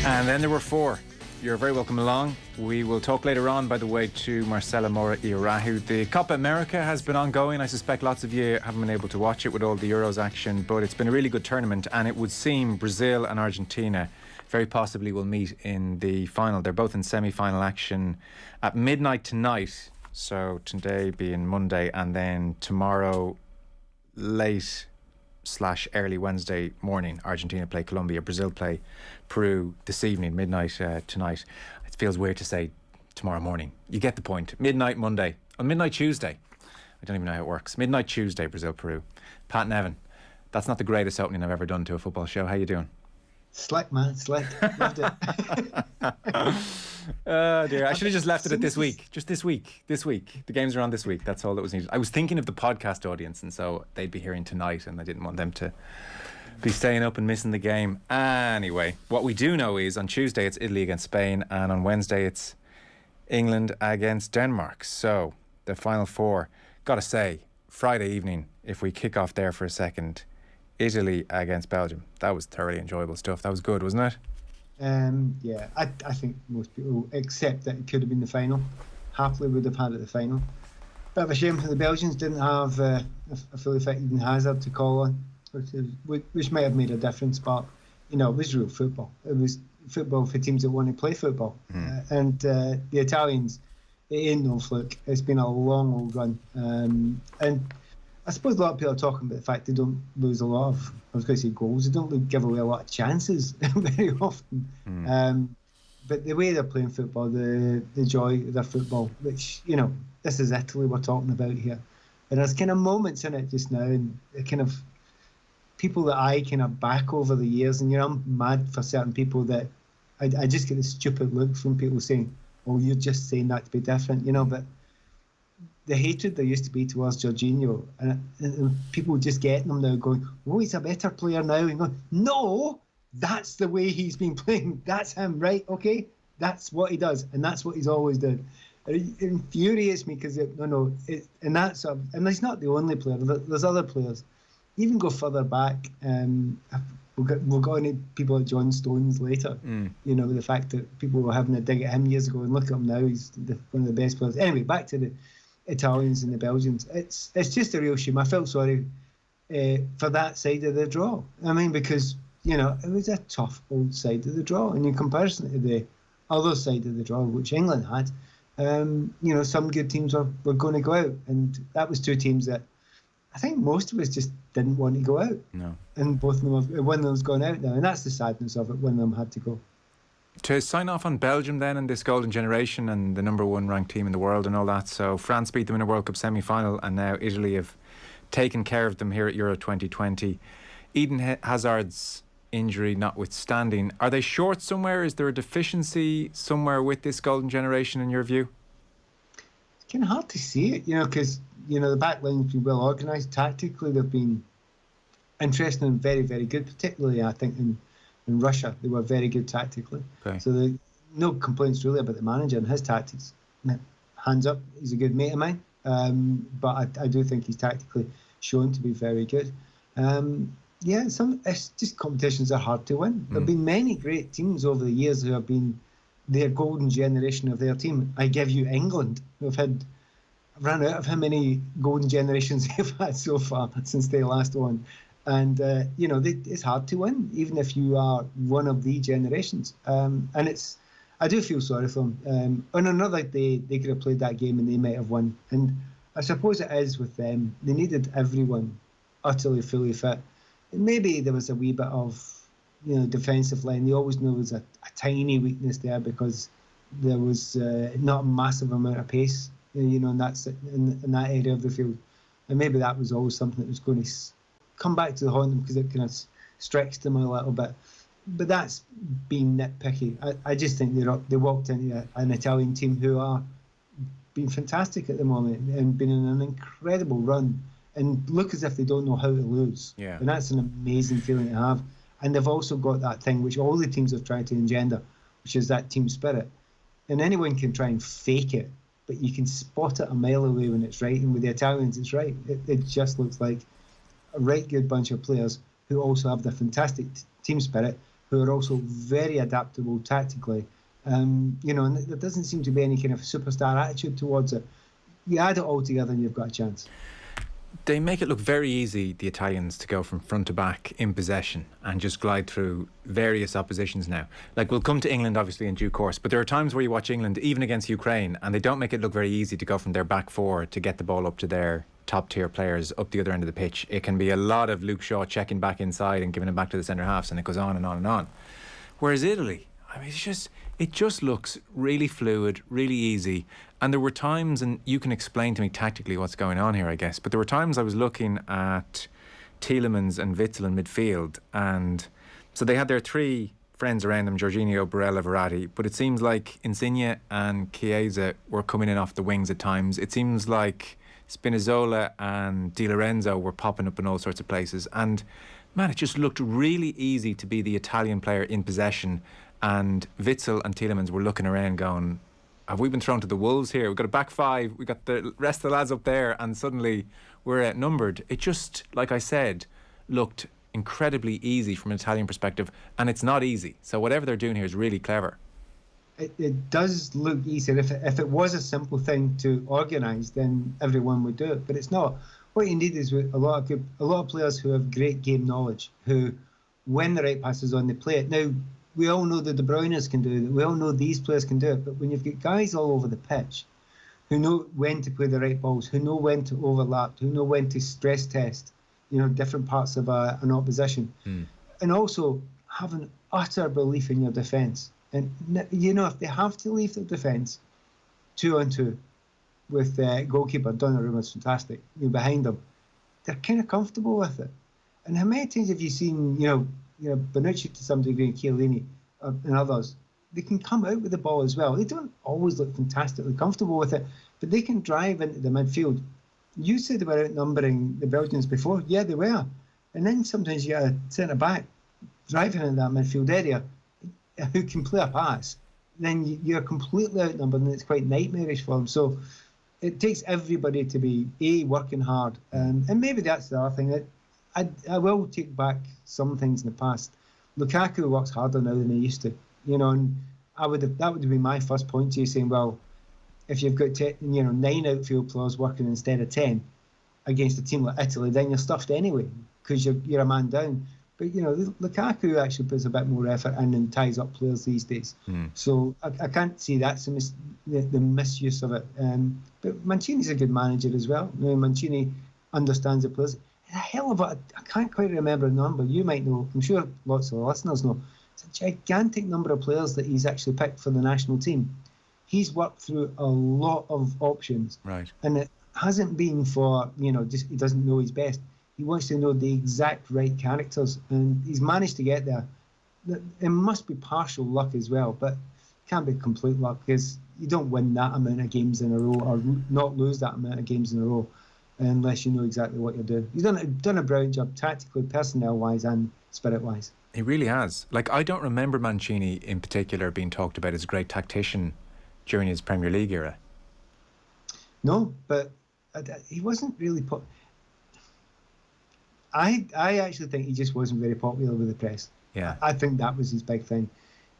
And then there were four. You're very welcome along. We will talk later on, by the way, to Marcela, Mora and Araujo. The Copa America has been ongoing. I suspect lots of you haven't been able to watch it with all the Euros action, but it's been a really good tournament, and it would seem Brazil and Argentina very possibly will meet in the final. They're both in semi-final action at midnight tonight, so today being Monday, and then tomorrow late/early Wednesday morning, Argentina play Colombia, Brazil play Peru this evening, midnight tonight. It feels weird to say tomorrow morning. You get the point. Midnight Monday. On midnight Tuesday. I don't even know how it works. Midnight Tuesday, Brazil, Peru. Pat Nevin. That's not the greatest opening I've ever done to a football show. How you doing? Slick, man. Slick. Loved it. Oh dear, I should have just left it at this week. Just this week. The games are on this week. That's all that was needed. I was thinking of the podcast audience, and so they'd be hearing tonight, and I didn't want them to be staying up and missing the game. Anyway, what we do know is on Tuesday it's Italy against Spain, and on Wednesday it's England against Denmark. So the final four, gotta say, Friday evening, if we kick off there for a second, Italy against Belgium. That was thoroughly enjoyable stuff. That was good, wasn't it? Yeah, I think most people, except that it could have been the final, happily would have had it the final. Bit of a shame for the Belgians, didn't have a fully fit Eden Hazard to call on, which might have made a difference, but you know, it was real football. It was football for teams that want to play football. And the Italians, it ain't no fluke. It's been a long old run, and I suppose a lot of people are talking about the fact they don't lose a lot of, I was going to say goals, they don't give away a lot of chances very often. But the way they're playing football, the joy of their football, which, you know, this is Italy we're talking about here. And there's kind of moments in it just now, and kind of people that I kind of back over the years, and, you know, I'm mad for certain people that I just get this stupid look from people saying, oh, you're just saying that to be different, you know, but the hatred there used to be towards Jorginho, and people just getting him now going, oh, he's a better player now, and going, no, that's the way he's been playing, that's him, right, okay, that's what he does, and that's what he's always done. It infuriates me because and he's not the only player, there's other players. Even go further back, we'll go into people like John Stones later, you know, the fact that people were having a dig at him years ago, and look at him now, he's one of the best players. Anyway, back to the Italians and the Belgians. It's just a real shame. I felt sorry for that side of the draw. I mean, because, you know, it was a tough old side of the draw, and in comparison to the other side of the draw, which England had, you know, some good teams were going to go out, and that was two teams that I think most of us just didn't want to go out. No. And both of them one of them's gone out now, and that's the sadness of it. One of them had to go. To sign off on Belgium then, and this golden generation and the number one ranked team in the world and all that. So France beat them in a World Cup semi-final, and now Italy have taken care of them here at Euro 2020. Eden Hazard's injury notwithstanding, are they short somewhere? Is there a deficiency somewhere with this golden generation in your view? It's kind of hard to see it, you know, because, you know, the back line's been well organised. Tactically, they've been interesting and very, very good, particularly, I think, in Russia. They were very good tactically. Okay. So no complaints really about the manager and his tactics. Hands up, he's a good mate of mine. But I do think he's tactically shown to be very good. It's just competitions are hard to win. There have been many great teams over the years who have been their golden generation of their team. I give you England, who have had, I've run out of how many golden generations they've had so far since they last won. And, you know, it's hard to win, even if you are one of the generations. And I do feel sorry for them. On another day, they could have played that game and they might have won. And I suppose it is with them. They needed everyone utterly, fully fit. And maybe there was a wee bit of, you know, defensive line. They always know there's a tiny weakness there because there was not a massive amount of pace, you know, in that area of the field. And maybe that was always something that was going to come back to haunt them because it kind of stretched them a little bit. But that's being nitpicky. I just think they walked into an Italian team who are being fantastic at the moment and been in an incredible run and look as if they don't know how to lose. Yeah. And that's an amazing feeling to have. And they've also got that thing which all the teams have tried to engender, which is that team spirit. And anyone can try and fake it, but you can spot it a mile away when it's right. And with the Italians, it's right. It just looks like a right good bunch of players who also have the fantastic team spirit, who are also very adaptable tactically. And there doesn't seem to be any kind of superstar attitude towards it. You add it all together and you've got a chance. They make it look very easy, the Italians, to go from front to back in possession and just glide through various oppositions now. Like, we'll come to England, obviously, in due course, but there are times where you watch England, even against Ukraine, and they don't make it look very easy to go from their back four to get the ball up to their top-tier players up the other end of the pitch. It can be a lot of Luke Shaw checking back inside and giving it back to the centre-halves, and it goes on and on and on. Whereas Italy, I mean, it just looks really fluid, really easy. And there were times, and you can explain to me tactically what's going on here, I guess, but there were times I was looking at Tielemans and Witsel in midfield, and so they had their three friends around them, Jorginho, Barella, Verratti, but it seems like Insigne and Chiesa were coming in off the wings at times. It seems like Spinazzola and Di Lorenzo were popping up in all sorts of places, and man, it just looked really easy to be the Italian player in possession. And Witsel and Tielemans were looking around going, have we been thrown to the wolves here? We've got a back five, we've got the rest of the lads up there, and suddenly we're outnumbered. It just, like I said, looked incredibly easy from an Italian perspective, and it's not easy. So whatever they're doing here is really clever. It does look easy. If it was a simple thing to organise, then everyone would do it. But it's not. What you need is a lot of players who have great game knowledge, who, when the right pass is on, they play it. Now, we all know that De Bruyne's can do it. We all know these players can do it. But when you've got guys all over the pitch who know when to play the right balls, who know when to overlap, who know when to stress test, different parts of an opposition, and also have an utter belief in your defence. And, if they have to leave their defence 2-on-2 with goalkeeper Donnarumma's fantastic, behind them, they're kind of comfortable with it. And how many times have you seen, Bonucci to some degree, Chiellini and others, they can come out with the ball as well. They don't always look fantastically comfortable with it, but they can drive into the midfield. You said they were outnumbering the Belgians before. Yeah, they were. And then sometimes you got a centre-back driving in that midfield area who can play a pass. Then you're completely outnumbered, and it's quite nightmarish for them. So it takes everybody to be, working hard. And maybe that's the other thing. That I will take back some things in the past. Lukaku works harder now than he used to, and that would be my first point to you, saying, well, if you've got 9 outfield players working instead of 10 against a team like Italy, then you're stuffed anyway because you're a man down. But Lukaku actually puts a bit more effort in and ties up players these days. So I can't see that's the misuse of it. But Mancini's a good manager as well. Mancini understands the players. A hell of a, I can't quite remember the number. You might know. I'm sure lots of the listeners know. It's a gigantic number of players that he's actually picked for the national team. He's worked through a lot of options, right? And it hasn't been for just he doesn't know his best. He wants to know the exact right characters, and he's managed to get there. It must be partial luck as well, but it can't be complete luck because you don't win that amount of games in a row or not lose that amount of games in a row unless you know exactly what you're doing. He's done a brilliant job tactically, personnel-wise and spirit-wise. He really has. Like, I don't remember Mancini in particular being talked about as a great tactician during his Premier League era. No, but he wasn't really... I actually think he just wasn't very popular with the press. Yeah. I think that was his big thing.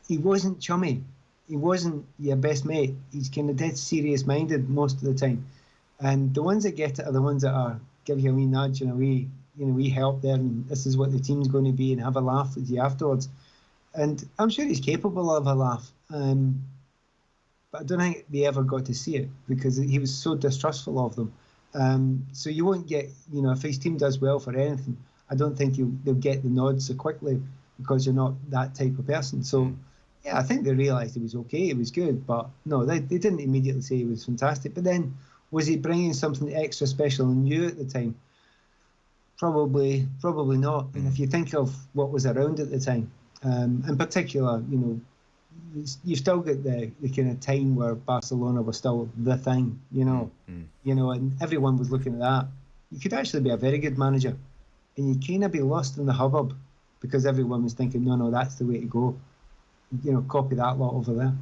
He wasn't chummy. He wasn't your best mate. He's kind of dead serious-minded most of the time. And the ones that get it are the ones that are give you a wee nudge and a wee help there, and this is what the team's going to be, and have a laugh with you afterwards. And I'm sure he's capable of a laugh. But I don't think they ever got to see it because he was so distrustful of them. So you won't get, if his team does well for anything, I don't think they'll get the nod so quickly because you're not that type of person. So, yeah, I think they realised he was okay, he was good, but no, they didn't immediately say he was fantastic. But then, was he bringing something extra special and new at the time? Probably not. And if you think of what was around at the time, in particular, you've still got the kind of time where Barcelona was still the thing, and everyone was looking at that. You could actually be a very good manager, and you kind of be lost in the hubbub because everyone was thinking, no, that's the way to go. Copy that lot over there.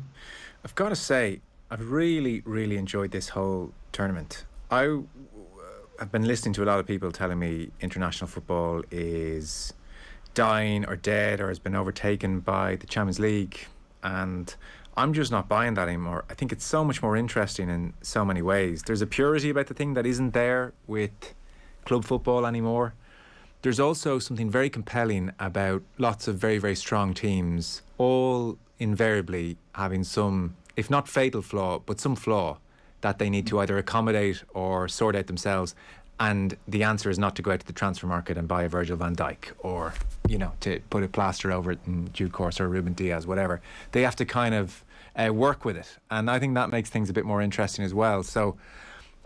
I've got to say, I've really, really enjoyed this whole tournament. I've been listening to a lot of people telling me international football is dying or dead or has been overtaken by the Champions League, and I'm just not buying that anymore. I think it's so much more interesting in so many ways. There's a purity about the thing that isn't there with club football anymore. There's also something very compelling about lots of very, very strong teams, all invariably having some, if not fatal flaw, but some flaw that they need to either accommodate or sort out themselves. And the answer is not to go out to the transfer market and buy a Virgil van Dijk or, to put a plaster over it in due course, or Ruben Diaz, whatever. They have to kind of work with it. And I think that makes things a bit more interesting as well. So,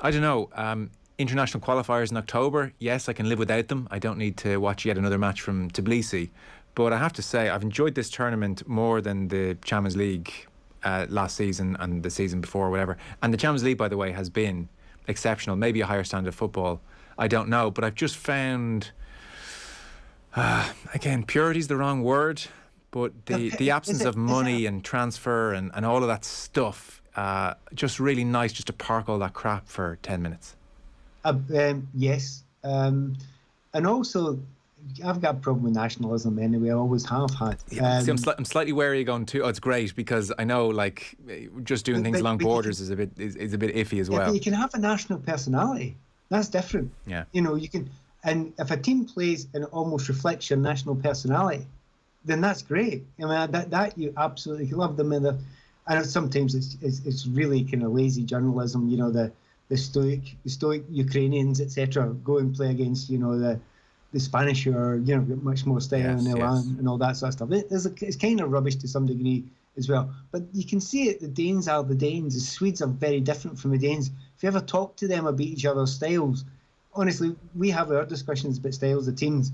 I don't know. International qualifiers in October, yes, I can live without them. I don't need to watch yet another match from Tbilisi. But I have to say, I've enjoyed this tournament more than the Champions League last season and the season before, or whatever. And the Champions League, by the way, has been exceptional. Maybe a higher standard of football, I don't know. But I've just found, again, purity is the wrong word, but the absence of money and transfer and all of that stuff, just really nice just to park all that crap for 10 minutes. Yes. And also, I've got a problem with nationalism anyway. I always have had. See, I'm slightly wary of going too. Oh, it's great because I know, like, just doing things along borders is a bit iffy as well. But you can have a national personality. That's different. Yeah. You can, and if a team plays and it almost reflects your national personality, then that's great. I mean, that you absolutely love them. And sometimes it's really kind of lazy journalism. The stoic Ukrainians, etc., go and play against the Spanish who are much more style in their land and all that sort of stuff. It's kind of rubbish to some degree as well. But you can see it. The Danes are the Danes. The Swedes are very different from the Danes. If you ever talk to them about each other's styles, honestly, we have our discussions about styles of teams.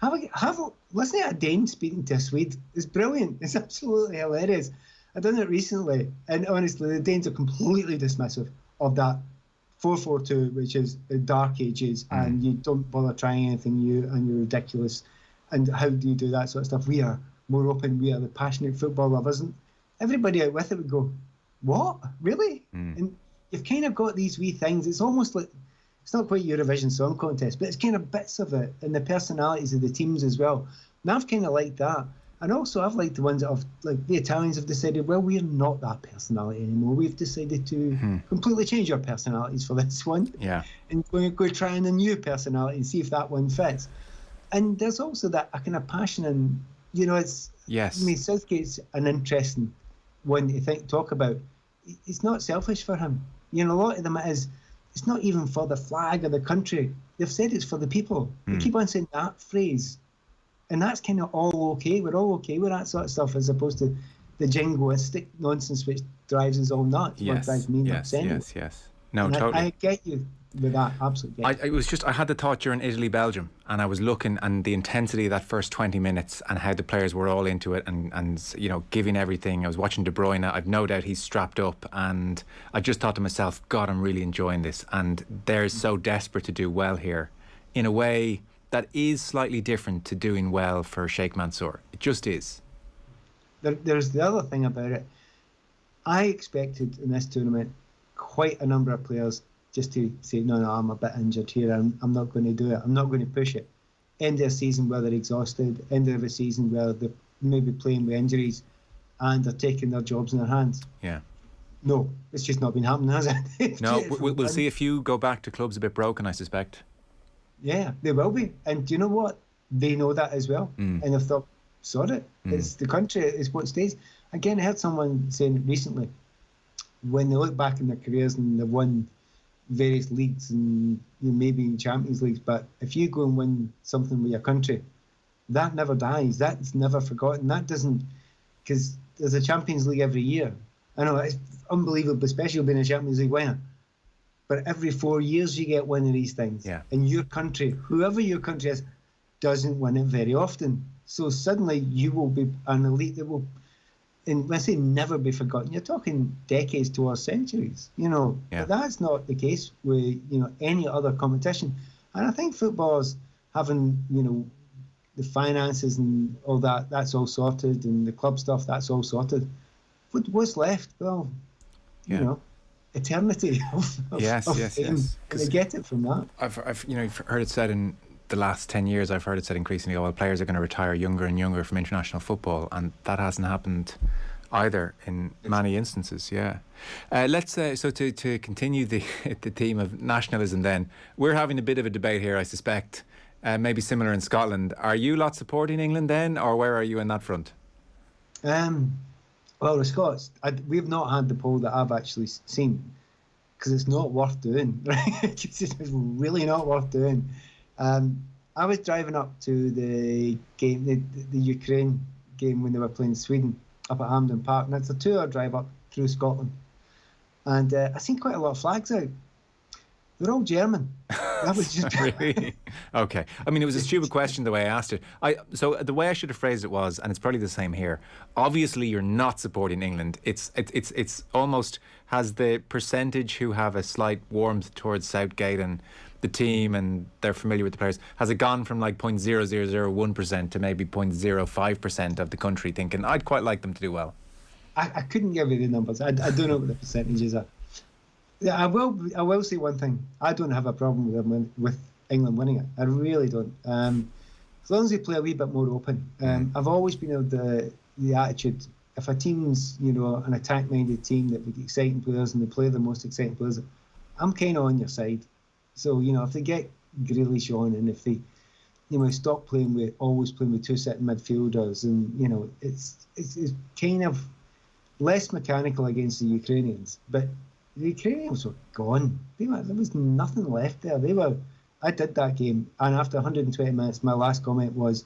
Listen to a Dane speaking to a Swede. It's brilliant. It's absolutely hilarious. I've done it recently, and honestly, the Danes are completely dismissive of that 4-4-2, which is the dark ages, and you don't bother trying anything new, and you're ridiculous. And how do you do that sort of stuff? We are more open. We are the passionate football lovers. And everybody out with it would go, "What? Really?" And you've kind of got these wee things. It's almost like, it's not quite Eurovision Song Contest, but it's kind of bits of it, and the personalities of the teams as well. And I've kind of liked that. And also, I've liked the ones that have, like, the Italians have decided, well, we're not that personality anymore. We've decided to completely change our personalities for this one. Yeah. And we're going to try a new personality and see if that one fits. And there's also that a kind of passion, and, it's... Yes. I mean, Southgate's an interesting one to talk about. It's not selfish for him. A lot of them it's not even for the flag or the country. They've said it's for the people. They keep on saying that phrase. And that's kind of all okay. We're all okay with that sort of stuff, as opposed to the jingoistic nonsense which drives us all nuts. Yes, drives me nuts anyway. Yes. No, and totally. I get you with that, absolutely. I had the thought during Italy-Belgium, and I was looking, and the intensity of that first 20 minutes and how the players were all into it and giving everything. I was watching De Bruyne. I've no doubt he's strapped up, and I just thought to myself, God, I'm really enjoying this. And they're so desperate to do well here in a way that is slightly different to doing well for Sheikh Mansour. It just is. There's the other thing about it. I expected in this tournament quite a number of players just to say, no, I'm a bit injured here. I'm not going to do it. I'm not going to push it. End of a season where they're exhausted. End of a season where they're maybe playing with injuries and they're taking their jobs in their hands. Yeah. No, it's just not been happening, has it? No, we'll see a few go back to clubs a bit broken, I suspect. Yeah, they will be. And do you know what? They know that as well. And they've thought, sod it. It's the country, it's what stays. Again, I heard someone saying recently, when they look back in their careers and they've won various leagues and maybe Champions Leagues, but if you go and win something with your country, that never dies. That's never forgotten. That doesn't, because there's a Champions League every year. I know, it's unbelievable, especially being a Champions League winner. But every 4 years you get one of these things. Yeah. And your country, whoever your country is, doesn't win it very often. So suddenly you will be an elite that will, and when I say never be forgotten, you're talking decades towards centuries. Yeah. But that's not the case with any other competition. And I think football's having the finances and all that, that's all sorted, and the club stuff, that's all sorted. What's left? Well, eternity of yes. fame. And they get it from that. I've heard it said in the last 10 years I've heard it said increasingly, oh, well, players are going to retire younger and younger from international football, and that hasn't happened either in many instances. Let's so to continue the theme of nationalism, then we're having a bit of a debate here, I suspect, maybe similar in Scotland. Are you lot supporting England then, or where are you in that front? Well, the Scots, we've not had the poll that I've actually seen, because it's not worth doing, right? It's really not worth doing. I was driving up to the game, the Ukraine game when they were playing Sweden up at Hampden Park, and it's a 2-hour drive up through Scotland. And I seen quite a lot of flags out. They're all German. That was just really okay. I mean, it was a stupid question the way I asked it. So the way I should have phrased it was, and it's probably the same here. Obviously, you're not supporting England. It's almost has the percentage who have a slight warmth towards Southgate and the team, and they're familiar with the players. Has it gone from like 0.0001% to maybe 0.05% of the country thinking I'd quite like them to do well? I couldn't give you the numbers. I don't know what the percentages are. Yeah, I will say one thing. I don't have a problem with England winning it. I really don't. As long as they play a wee bit more open. I've always been of the attitude, if a team's an attack-minded team that with exciting players and they play the most exciting players, I'm kind of on your side. So if they get Grealish on, and if they stop always playing with 2 sitting midfielders, and it's kind of less mechanical against the Ukrainians, but the Ukrainians were gone. There was nothing left there. I did that game, and after 120 minutes, my last comment was,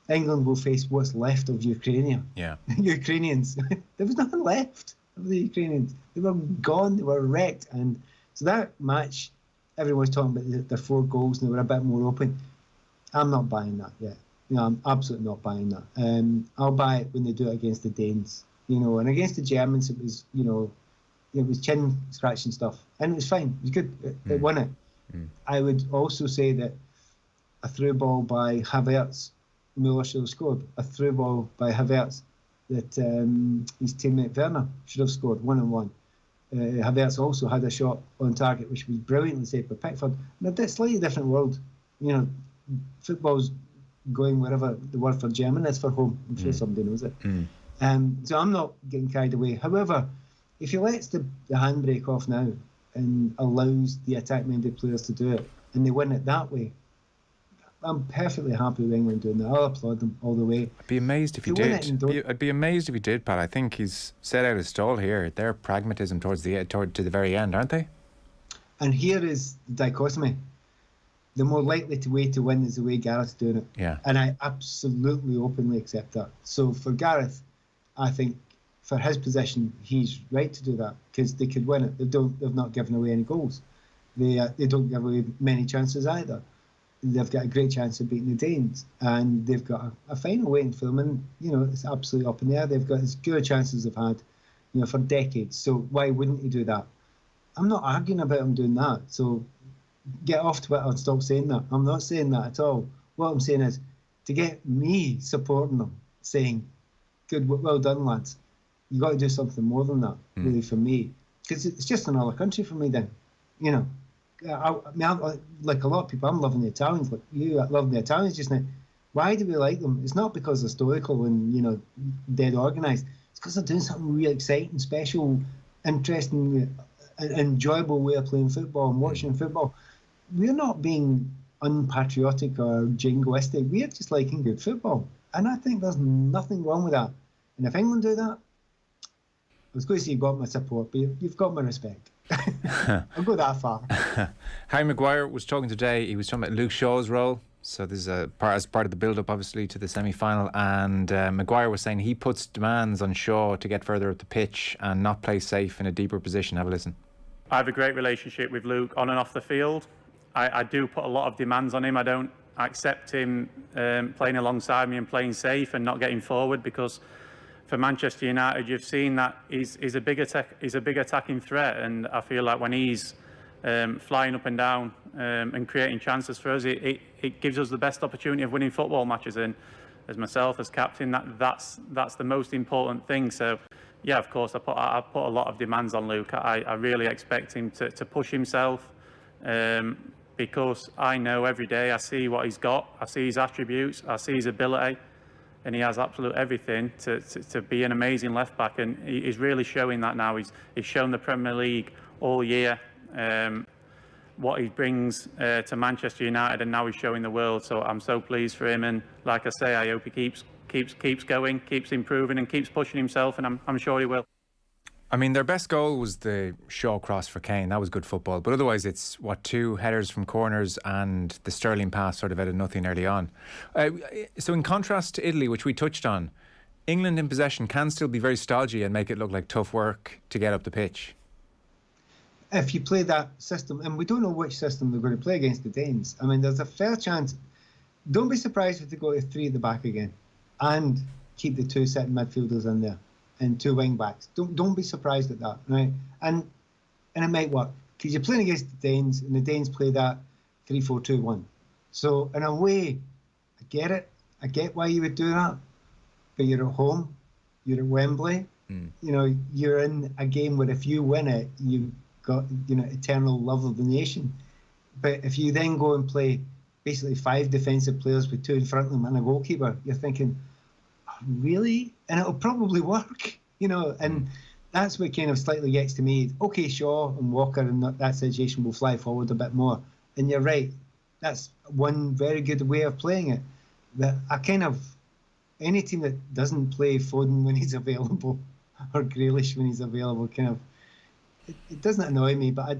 England will face what's left of Ukraine. Yeah. Ukrainians. There was nothing left of the Ukrainians. They were gone. They were wrecked. And so that match, everyone's talking about their 4 goals and they were a bit more open. I'm not buying that yet. I'm absolutely not buying that. I'll buy it when they do it against the Danes. And against the Germans, it was, it was chin scratching stuff, and it was fine. It was good. It won it. I would also say that a through ball by Havertz, Muller should have scored. A through ball by Havertz that his teammate Werner should have scored 1-on-1. Havertz also had a shot on target which was brilliantly saved by Pickford. In a slightly different world, football's going wherever the word for German is for home. I'm sure somebody knows it. So I'm not getting carried away. However, if he lets the handbrake off now and allows the attack-minded players to do it, and they win it that way, I'm perfectly happy with England doing that. I'll applaud them all the way. I'd be amazed if he did. I'd be amazed if he did, Pat. I think he's set out his stall here. They're pragmatism to the very end, aren't they? And here is the dichotomy. The more likely way to win is the way Gareth's doing it. Yeah. And I absolutely openly accept that. So for Gareth, I think for his position, he's right to do that, because they could win it. They've not given away any goals. They don't give away many chances either. They've got a great chance of beating the Danes, and they've got a final waiting for them, and it's absolutely up in the air. They've got as good a chance as they've had for decades. So why wouldn't he do that? I'm not arguing about him doing that. So get off Twitter and stop saying that. I'm not saying that at all. What I'm saying is, to get me supporting them, saying, good, well done, lads, you got to do something more than that, really, for me. Because it's just another country for me then. I like a lot of people, I'm loving the Italians. Like you, I love the Italians just now. Why do we like them? It's not because they're stoical and, dead organised. It's because they're doing something really exciting, special, interesting, enjoyable way of playing football and watching football. We're not being unpatriotic or jingoistic. We're just liking good football. And I think there's nothing wrong with that. And if England do that, I was going to say you got my support, but you've got my respect. I'll go that far. Harry Maguire was talking today. He was talking about Luke Shaw's role. So this is as part of the build-up, obviously, to the semi-final. And Maguire was saying he puts demands on Shaw to get further up the pitch and not play safe in a deeper position. Have a listen. I have a great relationship with Luke on and off the field. I do put a lot of demands on him. I don't accept him playing alongside me and playing safe and not getting forward, because for Manchester United, you've seen that he's a big attacking threat, and I feel like when he's flying up and down and creating chances for us, it gives us the best opportunity of winning football matches. And as myself, as captain, that's the most important thing. So yeah, of course, I put a lot of demands on Luke. I really expect him to push himself. because I know every day, I see what he's got, I see his attributes, I see his ability, and he has absolute everything to be an amazing left back, and he's really showing that now. He's shown the Premier League all year what he brings to Manchester United, and now he's showing the world. So I'm so pleased for him, and like I say, I hope he keeps going, keeps improving, and keeps pushing himself, and I'm sure he will. I mean, their best goal was the Shaw cross for Kane. That was good football. But otherwise, it's, 2 headers from corners and the Sterling pass sort of out of nothing early on. So in contrast to Italy, which we touched on, England in possession can still be very stodgy and make it look like tough work to get up the pitch. If you play that system, and we don't know which system they're going to play against the Danes, I mean, there's a fair chance. Don't be surprised if they go to 3 at the back again and keep the 2 setting midfielders in there and 2 wing backs. Don't be surprised at that, right? And it might work because you're playing against the Danes, and the Danes play that 3-4-2-1. So in a way, I get it. I get why you would do that, but you're at home, you're at Wembley. You know, you're in a game where if you win it, you've got, you know, eternal love of the nation. But if you then go and play basically 5 defensive players with 2 in front of them and a goalkeeper, you're thinking, really? And it'll probably work, you know, and that's what kind of slightly gets to me. Okay, Shaw and Walker in that situation will fly forward a bit more. And you're right, that's one very good way of playing it. But I kind of, any team that doesn't play Foden when he's available or Grealish when he's available, kind of, it doesn't annoy me, but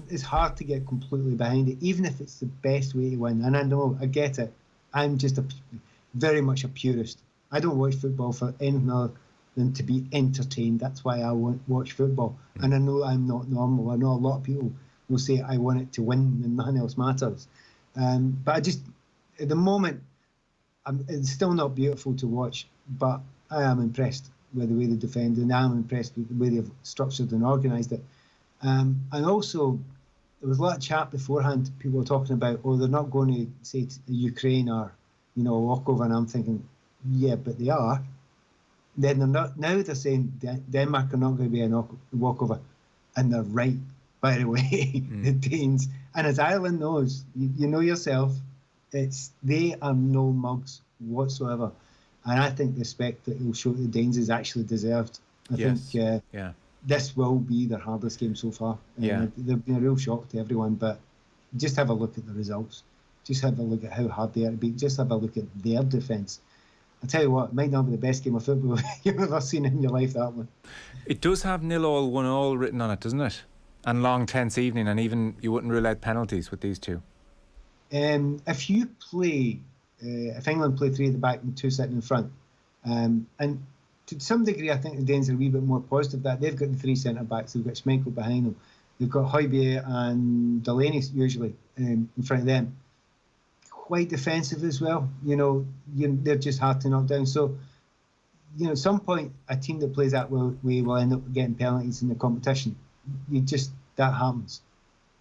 it's hard to get completely behind it, even if it's the best way to win. And I know, I get it. I'm just very much a purist. I don't watch football for anything other than to be entertained. That's why I watch football. And I know I'm not normal. I know a lot of people will say I want it to win and nothing else matters. But I just, at the moment, it's still not beautiful to watch, but I am impressed with the way they defend, and I'm impressed with the way they've structured and organised it. And also, there was a lot of chat beforehand. People were talking about, they're not going to say to Ukraine or, you know, a walkover, and I'm thinking, yeah, but they are. Then they're not. Now they're saying Denmark are not going to be a walkover, and they're right. By the way, the Danes, and as Ireland knows, you know yourself, they are no mugs whatsoever, and I think the respect that he'll show to the Danes is actually deserved. I think this will be their hardest game so far. They've been a real shock to everyone, but just have a look at the results. Just have a look at how hard they are to beat. Just have a look at their defence. I tell you what, it might not be the best game of football you've ever seen in your life, that one. It does have 0-0, 1-0 written on it, doesn't it? And long, tense evening, and even you wouldn't rule out penalties with these two. If you play, if England play 3 at the back and 2 sitting in front, and to some degree, I think the Danes are a wee bit more positive that they've got the 3 centre backs. They've got Schmeichel behind them. They've got Højbjerg and Delaney usually in front of them. Quite defensive as well. You know, they're just hard to knock down. So, you know, at some point, a team that plays that way will end up getting penalties in the competition. That happens,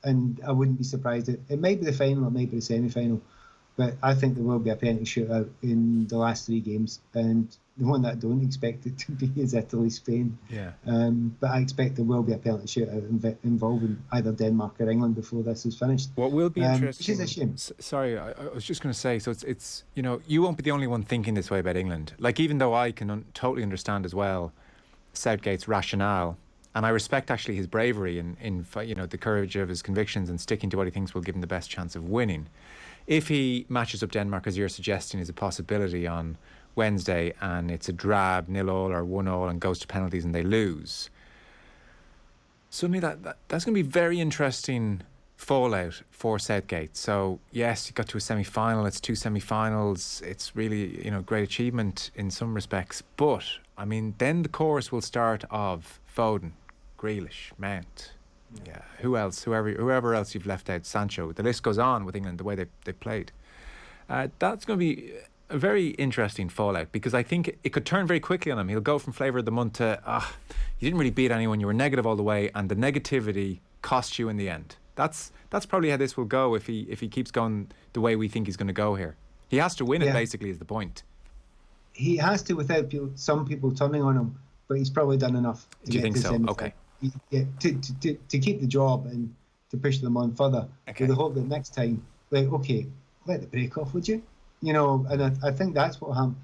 and I wouldn't be surprised. It might be the final, it might be the semi-final, but I think there will be a penalty shootout in the last 3 games, and the one that I don't expect it to be is Italy-Spain. But I expect there will be a penalty shootout involving either Denmark or England before this is finished. What will be interesting, which is a shame. Sorry, I was just going to say, so it's you know, you won't be the only one thinking this way about England. Like, even though I can totally understand as well Southgate's rationale, and I respect actually his bravery in you know, the courage of his convictions and sticking to what he thinks will give him the best chance of winning. If he matches up Denmark, as you're suggesting, is a possibility on Wednesday, and it's a drab 0-0 or 1-0 and goes to penalties and they lose, suddenly that's going to be very interesting fallout for Southgate. So yes, you got to a semi-final, it's 2 semi-finals, it's really, you know, great achievement in some respects, but I mean, then the chorus will start of Foden, Grealish, Mount, who else, whoever else you've left out, Sancho, the list goes on with England, the way they played. That's going to be a very interesting fallout, because I think it could turn very quickly on him. He'll go from flavour of the month to, you didn't really beat anyone, you were negative all the way, and the negativity cost you in the end. That's probably how this will go if he keeps going the way we think he's going to go here. He has to win it, basically, is the point. He has to, without some people turning on him, but he's probably done enough. Do you think so? Okay. To keep the job, and to push them on further. Okay. With the hope that next time, like, okay, let the break off, would you? You know, and I think that's what happened.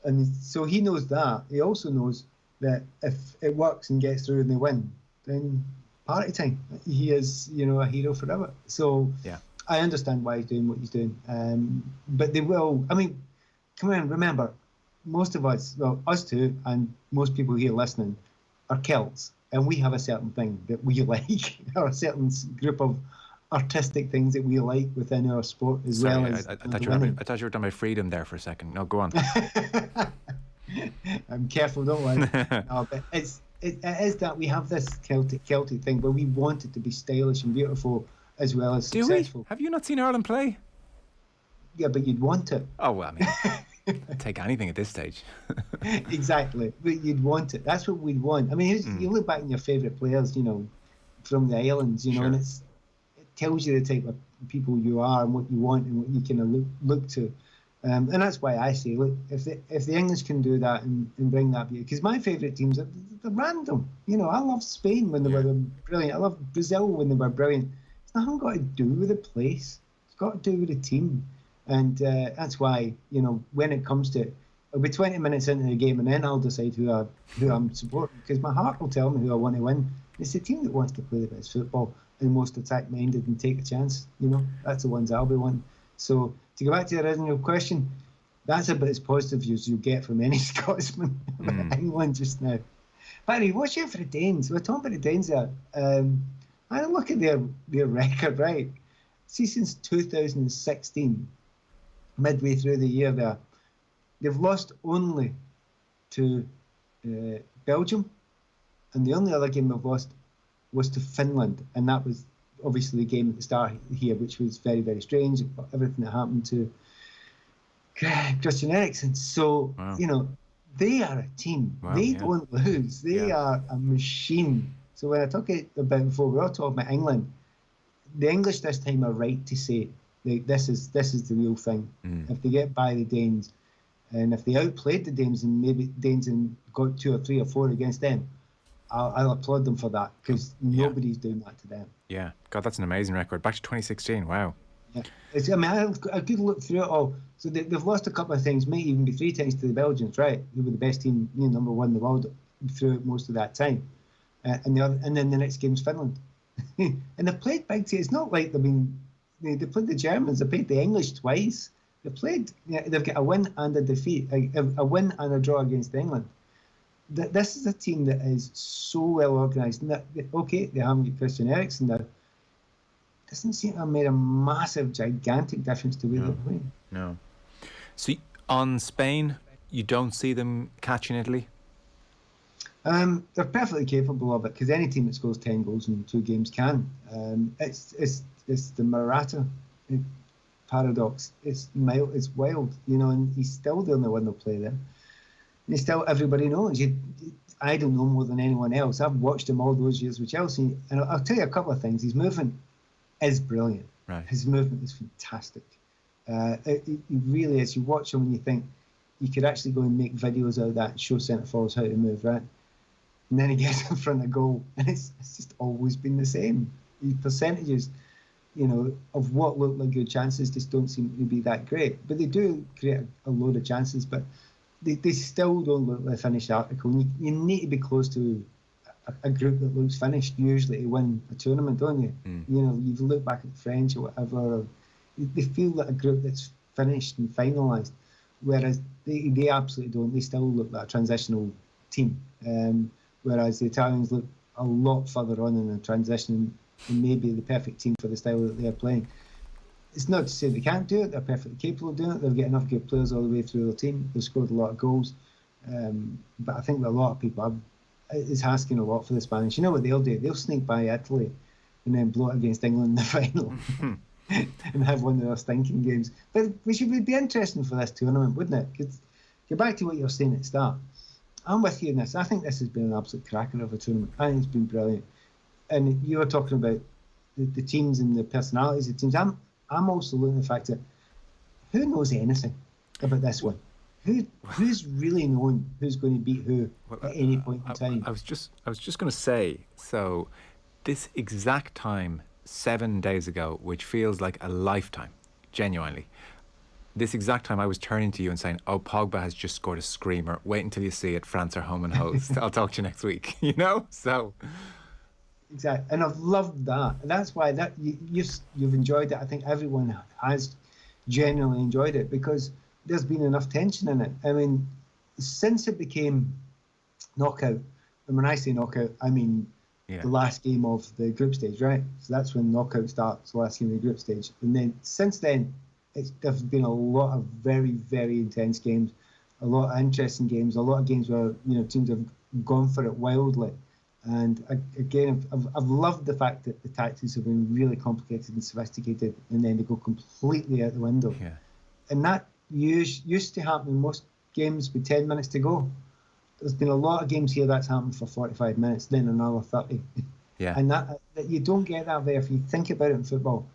And so he knows that. He also knows that if it works and gets through and they win, then party time. He is, you know, a hero forever. So Yeah. I understand why he's doing what he's doing. But they will, I mean, come on, remember, most of us, well, us two, and most people here listening, are Celts. And we have a certain thing that we like, or a certain group of artistic things that we like within our sport as Sorry, well as I thought you were I thought you were talking about freedom there for a second. No, go on. I'm careful, don't worry. No, but it is that we have this Celtic thing where we want it to be stylish and beautiful as well as successful. Do we? Have you not seen Ireland play? Yeah, but you'd want it. Oh, well, I mean, I'd take anything at this stage. Exactly, but you'd want it. That's what we'd want. I mean, you look back on your favourite players, you know, from the islands, you know, and it tells you the type of people you are and what you want and what you can look to. And that's why I say, look, if the English can do that and bring that beauty, because my favourite teams are they're random. You know, I love Spain when they were brilliant. I love Brazil when they were brilliant. It's nothing got to do with the place. It's got to do with the team. And that's why, you know, when it comes to it, it'll be 20 minutes into the game and then I'll decide who I'm supporting, because my heart will tell me who I want to win. It's the team that wants to play the best football and most attack-minded and take a chance. You know, that's the ones I'll be wanting. So to go back to the original question, that's about as positive as you'll get from any Scotsman about England just now. Barry, what's your for the Danes? We're talking about the Danes there. I look at their record, right? See, since 2016, midway through the year there, they've lost only to Belgium, and the only other game they've lost was to Finland, and that was obviously the game at the start here, which was very, very strange, everything that happened to Christian Eriksen. So, you know, they are a team. They don't lose. They are a machine. So when I talk about before, we're all talking about England. The English this time are right to say this is the real thing. If they get by the Danes, and if they outplayed the Danes and maybe Danes and got 2 or 3 or 4 against them, I'll applaud them for that, because nobody's doing that to them. Yeah, God, that's an amazing record. Back to 2016. Wow. Yeah, I mean, I could look through it all. So they've lost a couple of things, might even be 3 times to the Belgians, right? Who were the best team, you know, number 1 in the world through most of that time. And then the next game's Finland. And they've played big teams. It's not like they played the Germans, they played the English twice. They've got a win and a defeat, a win and a draw against England. This is a team that is so well organised. Okay, they haven't got Christian Eriksen now. Doesn't seem to have made a massive, gigantic difference to the way they're playing. No. So on Spain, you don't see them catching Italy? They're perfectly capable of it, because any team that scores 10 goals in 2 games can. It's the Morata paradox. It's wild, you know, and he's still the only one they'll play there. And still, everybody knows. I don't know more than anyone else. I've watched him all those years with Chelsea, and I'll tell you a couple of things. His movement is brilliant. Right. His movement is fantastic. It really is. You watch him and you think you could actually go and make videos out of that and show centre forwards how to move, right? And then he gets in front of goal, and it's just always been the same. His percentages, you know, of what look like good chances just don't seem to be that great. But they do create a load of chances, but they still don't look like a finished article. You need to be close to a group that looks finished usually to win a tournament, don't you? You know, you look back at the French or whatever, or they feel like a group that's finished and finalised, whereas they absolutely don't. They still look like a transitional team, whereas the Italians look a lot further on in the transition and maybe the perfect team for the style that they're playing. It's not to say they can't do it. They're perfectly capable of doing it. They've got enough good players all the way through their team. They've scored a lot of goals. But I think that a lot of people is asking a lot for the Spanish. You know what they'll do? They'll sneak by Italy and then blow it against England in the final and have one of their stinking games. But which would be interesting for this tournament, wouldn't it? Because go back to what you were saying at the start. I'm with you in this. I think this has been an absolute cracker of a tournament. I think it's been brilliant. And you were talking about the teams and the personalities of the teams. I'm also looking at the fact that who knows anything about this one? Who's really known who's going to beat who at any point in time? I was just going to say, so this exact time 7 days ago, which feels like a lifetime, genuinely. This exact time I was turning to you and saying, oh, Pogba has just scored a screamer. Wait until you see it. France are home and host. I'll talk to you next week. You know? So... Exactly. And I've loved that. And that's why that you've enjoyed it. I think everyone has genuinely enjoyed it because there's been enough tension in it. I mean, since it became knockout, and when I say knockout, I mean the last game of the group stage, right? So that's when knockout starts, the last game of the group stage. And then since then, there's been a lot of very, very intense games, a lot of interesting games, a lot of games where teams have gone for it wildly. And again, I've loved the fact that the tactics have been really complicated and sophisticated, and then they go completely out the window. Yeah. And that used to happen in most games with 10 minutes to go. There's been a lot of games here that's happened for 45 minutes, then another 30. Yeah. And that you don't get that very. If you think about it in football,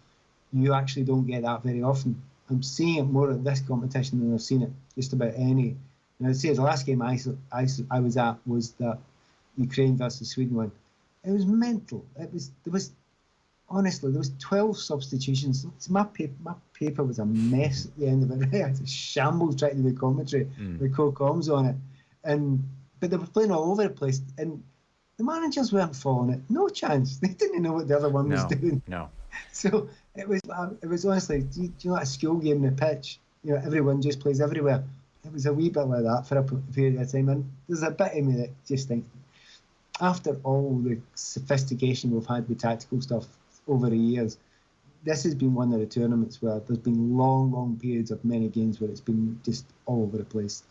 you actually don't get that very often. I'm seeing it more at this competition than I've seen it just about any. And I'd say the last game I was at was that Ukraine versus Sweden one. It was mental. There was 12 substitutions. My paper was a mess at the end of it. I had a shambles trying to do commentary with co-coms on it, but they were playing all over the place, and the managers weren't following it. No chance. They didn't know what the other one was doing. No. So it was honestly, do you know, a school game in the pitch? Everyone just plays everywhere. It was a wee bit like that for a period of time, and there's a bit of me that just thinks, after all the sophistication we've had with tactical stuff over the years, this has been one of the tournaments where there's been long periods of many games where it's been just all over the place.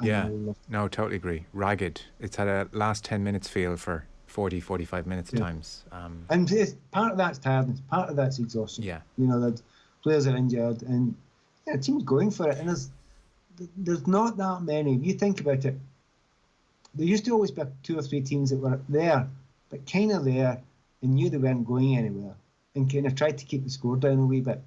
No, totally agree. Ragged. It's had a last 10 minutes feel for 40, 45 minutes at times. And part of that's tiredness, part of that's exhaustion. Yeah. That players are injured and teams going for it. And there's not that many. If you think about it, there used to always be 2 or 3 teams that were there, but kind of there and knew they weren't going anywhere and kind of tried to keep the score down a wee bit.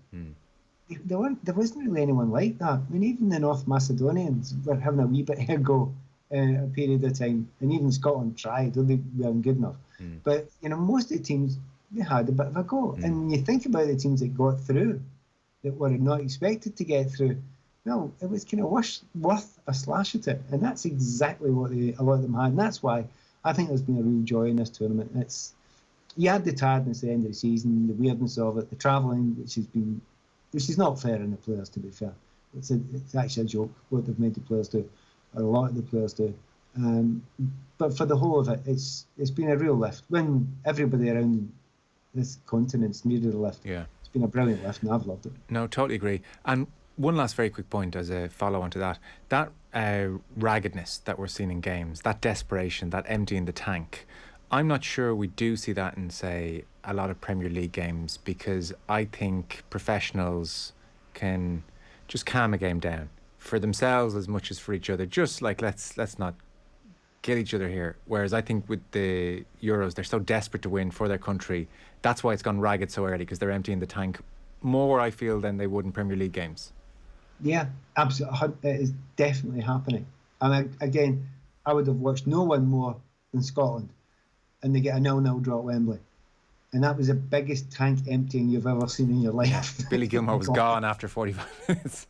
There wasn't really anyone like that. I mean, even the North Macedonians were having a wee bit of a go a period of time, and even Scotland tried, though they weren't good enough. But, most of the teams, they had a bit of a go. And when you think about the teams that got through, that were not expected to get through, no, it was kind of worth a slash at it. And that's exactly what a lot of them had. And that's why I think there's been a real joy in this tournament. You had the tiredness at the end of the season, the weirdness of it, the travelling, which is not fair on the players, to be fair. It's actually a joke what they've made the players do, or a lot of the players do. But for the whole of it, it's been a real lift. When everybody around this continent's needed a lift, it's been a brilliant lift, and I've loved it. No, totally agree. And one last very quick point as a follow-on to that raggedness that we're seeing in games, that desperation, that emptying the tank, I'm not sure we do see that in, say, a lot of Premier League games, because I think professionals can just calm a game down for themselves as much as for each other. Just like, let's not kill each other here. Whereas I think with the Euros, they're so desperate to win for their country. That's why it's gone ragged so early, because they're emptying the tank more, I feel, than they would in Premier League games. Yeah, absolutely. It is definitely happening. And again, I would have watched no one more than Scotland, and they get a 0-0 draw at Wembley. And that was the biggest tank emptying you've ever seen in your life. Billy Gilmore was gone after 45 minutes.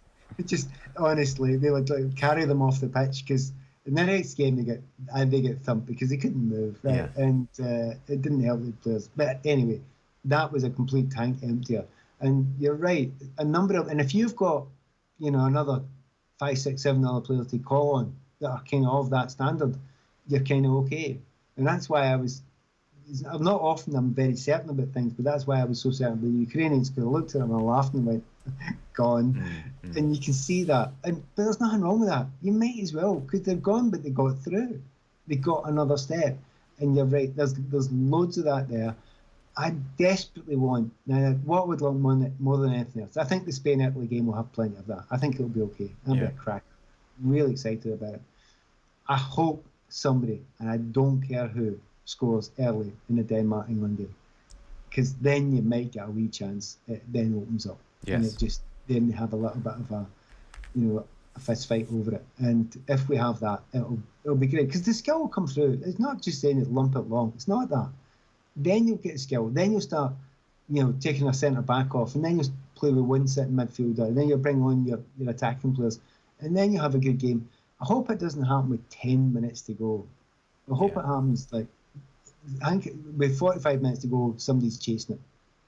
Just honestly, they would carry them off the pitch, because in the next game they get thumped because they couldn't move, right? Yeah. And it didn't help the players. But anyway, that was a complete tank emptier. And you're right, and if you've got another 5, 6, 7 other players to call on that are kind of that standard, you're kind of okay. And that's why I'm very certain about things, but that's why I was so certain. The Ukrainians could have looked at them and laughed and went, gone. And you can see that. But there's nothing wrong with that. You might as well, because they're gone, but they got through. They got another step. And you're right, there's loads of that there. I desperately want, now what would want more than anything else? I think the Spain-Italy game will have plenty of that. I think it'll be okay. I'll be a crack. Really excited about it. I hope somebody, and I don't care who, scores early in the Denmark-England game, because then you might get a wee chance. It then opens up, and then you have a little bit of a fist fight over it. And if we have that, it'll be great, because the skill will come through. It's not just saying it's lump it long. It's not that. Then you'll get skill. Then you'll start taking a centre back off, and then you play with one sitting midfielder, and then you bring on your attacking players, and then you have a good game. I hope it doesn't happen with 10 minutes to go. I hope it happens I think with 45 minutes to go, somebody's chasing it,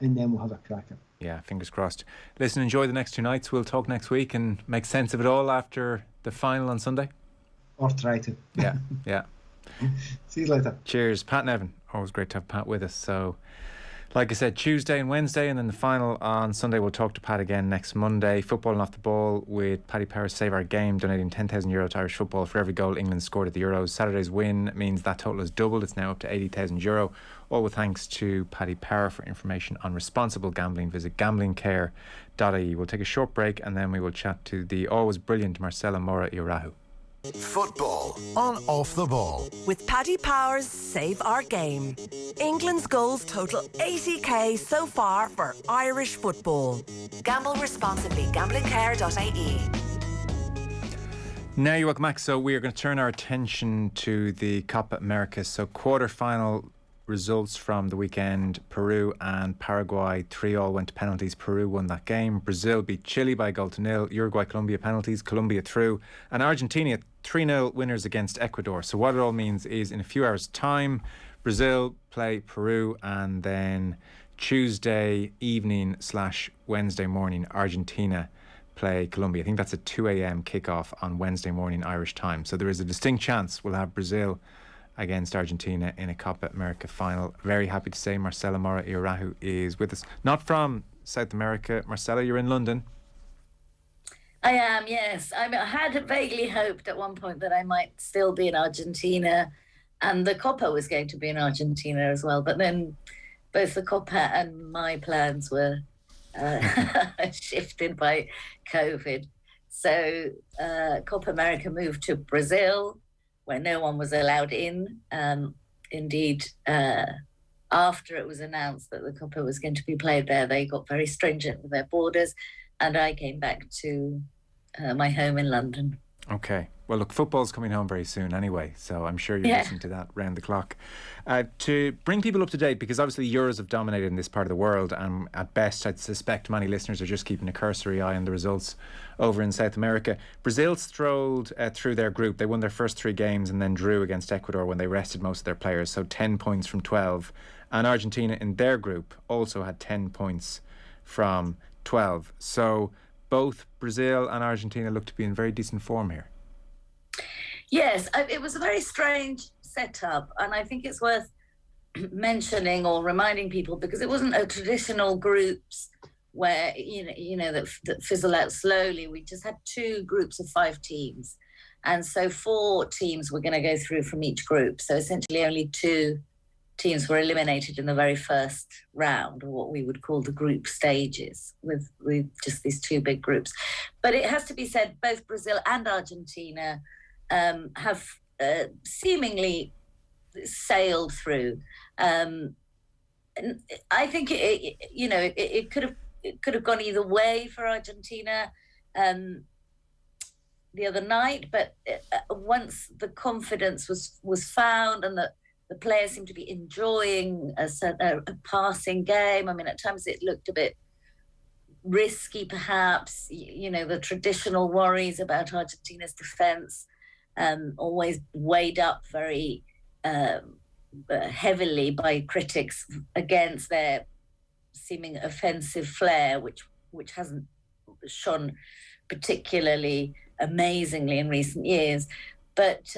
and then we'll have a cracker. Yeah, fingers crossed. Listen, enjoy the next 2 nights. We'll talk next week and make sense of it all after the final on Sunday. Or try to. Yeah. See you later. Cheers. Pat Nevin. Always great to have Pat with us. So, like I said, Tuesday and Wednesday, and then the final on Sunday. We'll talk to Pat again next Monday. Football and Off the Ball with Paddy Power's Save Our Game, donating €10,000 to Irish football for every goal England scored at the Euros. Saturday's win means that total has doubled. It's now up to €80,000. All with thanks to Paddy Power. For information on responsible gambling, visit gamblingcare.ie. We'll take a short break and then we will chat to the always brilliant Marcela, Mora, Araujo. Football on Off the Ball with Paddy Power's Save Our Game. England's goals total 80k so far for Irish football. Gamble responsibly. Gamblingcare.ie. Now you're welcome back. So we are going to turn our attention to the Copa America. So quarter-final results from the weekend. Peru and Paraguay 3-3 went to penalties. Peru won that game. Brazil beat Chile by 1-0. Uruguay, Colombia penalties. Colombia through. And Argentina 3-0 winners against Ecuador. So what it all means is in a few hours' time, Brazil play Peru, and then Tuesday evening / Wednesday morning, Argentina play Colombia. I think that's a 2 a.m. kickoff on Wednesday morning Irish time. So there is a distinct chance we'll have Brazil against Argentina in a Copa America final. Very happy to say Marcela, Mora, Araujo is with us. Not from South America. Marcela, you're in London. I am, yes. I had vaguely hoped at one point that I might still be in Argentina, and the Copa was going to be in Argentina as well. But then both the Copa and my plans were shifted by COVID. So Copa America moved to Brazil, where no one was allowed in. Indeed, after it was announced that the Copa was going to be played there, they got very stringent with their borders, and I came back to my home in London. Okay. Well, look, football's coming home very soon anyway, so I'm sure you're listening to that round the clock. To bring people up to date, because obviously Euros have dominated in this part of the world, and at best I'd suspect many listeners are just keeping a cursory eye on the results over in South America. Brazil strolled through their group. They won their first 3 games and then drew against Ecuador when they rested most of their players, so 10 points from 12. And Argentina in their group also had 10 points from 12. So both Brazil and Argentina look to be in very decent form here. Yes, it was a very strange setup, and I think it's worth mentioning or reminding people, because it wasn't a traditional groups where that fizzle out slowly. We just had 2 groups of 5 teams, and so 4 teams were going to go through from each group. So essentially, only 2 teams were eliminated in the very first round, or what we would call the group stages, with just these 2 big groups. But it has to be said, both Brazil and Argentina have seemingly sailed through. And I think it could have gone either way for Argentina the other night. But once the confidence was found, and the players seemed to be enjoying a passing game. I mean, at times it looked a bit risky, perhaps. The traditional worries about Argentina's defence always weighed up very heavily by critics against their seeming offensive flair, which hasn't shone particularly amazingly in recent years. But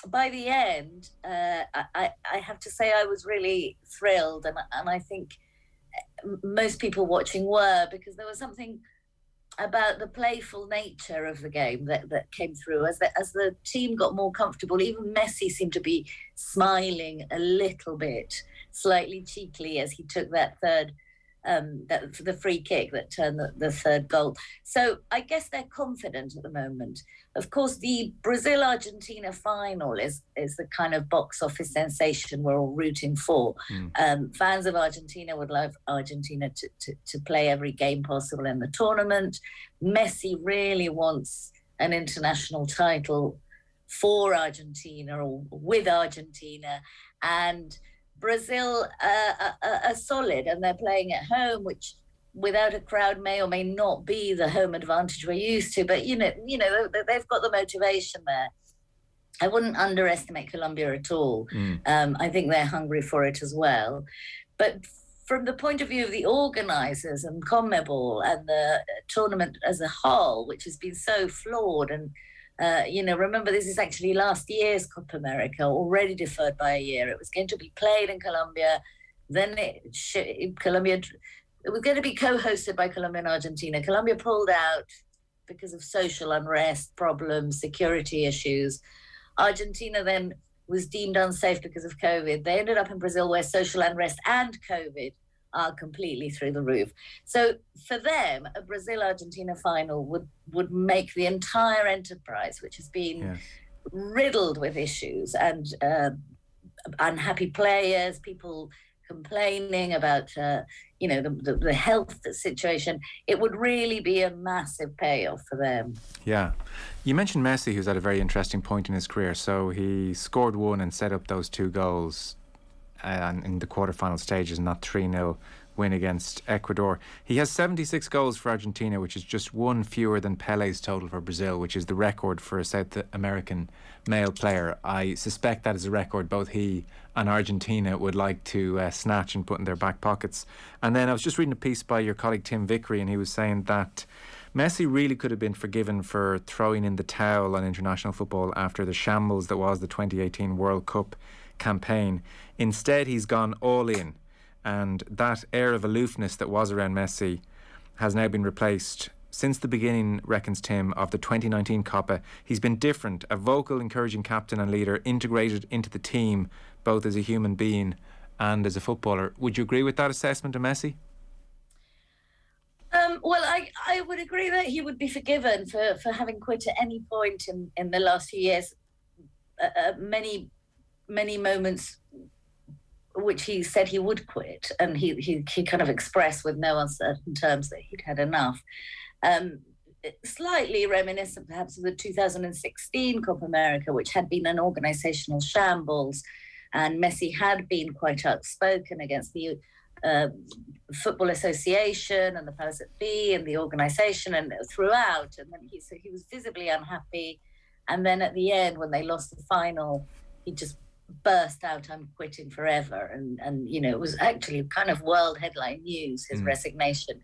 by the end, I have to say I was really thrilled, and I think most people watching were, because there was something about the playful nature of the game that came through as the team got more comfortable. Even Messi seemed to be smiling a little bit, slightly cheekily, as he took that third the free kick that turned the third goal. So I guess they're confident at the moment. Of course, the Brazil-Argentina final is the kind of box office sensation we're all rooting for. Fans of Argentina would love Argentina to play every game possible in the tournament. Messi really wants an international title for Argentina or with Argentina. And Brazil are solid, and they're playing at home, which without a crowd may or may not be the home advantage we're used to. But they've got the motivation there. I wouldn't underestimate Colombia at all. I think they're hungry for it as well. But from the point of view of the organisers and CONMEBOL and the tournament as a whole, which has been so flawed, and remember, this is actually last year's Copa America, already deferred by a year. It was going to be played in Colombia, then Colombia. It was going to be co-hosted by Colombia and Argentina. Colombia pulled out because of social unrest problems, security issues. Argentina then was deemed unsafe because of COVID. They ended up in Brazil, where social unrest and COVID are completely through the roof. So for them, a Brazil-Argentina final would make the entire enterprise, which has been riddled with issues and unhappy players, people complaining about the health situation, it would really be a massive payoff for them. Yeah. You mentioned Messi, who's at a very interesting point in his career. So he scored one and set up those 2 goals in the quarterfinal stages in that 3-0 win against Ecuador. He has 76 goals for Argentina, which is just 1 fewer than Pele's total for Brazil, which is the record for a South American male player. I suspect that is a record both he and Argentina would like to snatch and put in their back pockets. And then I was just reading a piece by your colleague Tim Vickery, and he was saying that Messi really could have been forgiven for throwing in the towel on international football after the shambles that was the 2018 World Cup campaign. Instead, he's gone all in, and that air of aloofness that was around Messi has now been replaced. Since the beginning, reckons Tim, of the 2019 Copa, he's been different, a vocal, encouraging captain and leader, integrated into the team, both as a human being and as a footballer. Would you agree with that assessment of Messi? Well, I would agree that he would be forgiven for having quit at any point in the last few years. Many moments which he said he would quit, and he kind of expressed with no uncertain terms that he'd had enough. Slightly reminiscent perhaps of the 2016 Copa America, which had been an organisational shambles, and Messi had been quite outspoken against the Football Association and the powers that be and the organisation and throughout, and then he was visibly unhappy. And then at the end, when they lost the final, he just burst out, "I'm quitting forever," and it was actually kind of world headline news, his resignation.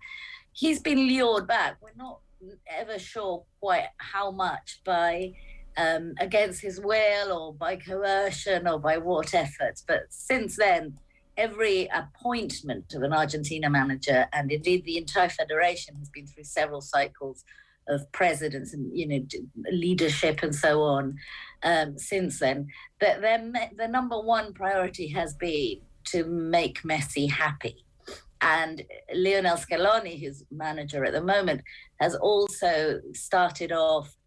He's been lured back. We're not ever sure quite how much, by against his will or by coercion or by what efforts, but since then every appointment of an Argentina manager, and indeed the entire federation, has been through several cycles of presidents and leadership and so on. Since then, the number one priority has been to make Messi happy. And Lionel Scaloni, who's manager at the moment, has also started off,